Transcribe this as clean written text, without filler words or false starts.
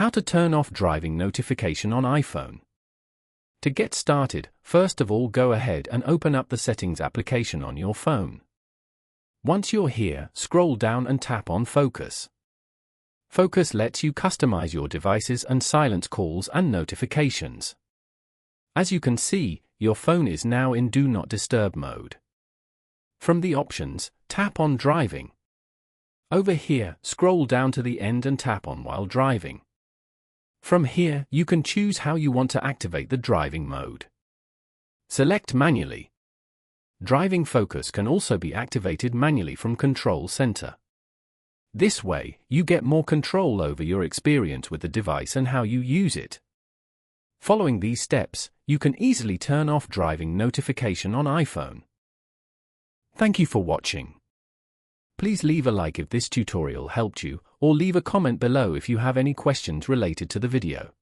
How to turn off driving notification on iPhone. To get started, first of all go ahead and open up the Settings application on your phone. Once you're here, scroll down and tap on Focus. Focus lets you customize your devices and silence calls and notifications. As you can see, your phone is now in Do Not Disturb mode. From the options, tap on Driving. Over here, scroll down to the end and tap on While Driving. From here, you can choose how you want to activate the driving mode. Select Manually. Driving focus can also be activated manually from Control Center. This way, you get more control over your experience with the device and how you use it. Following these steps, you can easily turn off driving notification on iPhone. Thank you for watching. Please leave a like if this tutorial helped you, or leave a comment below if you have any questions related to the video.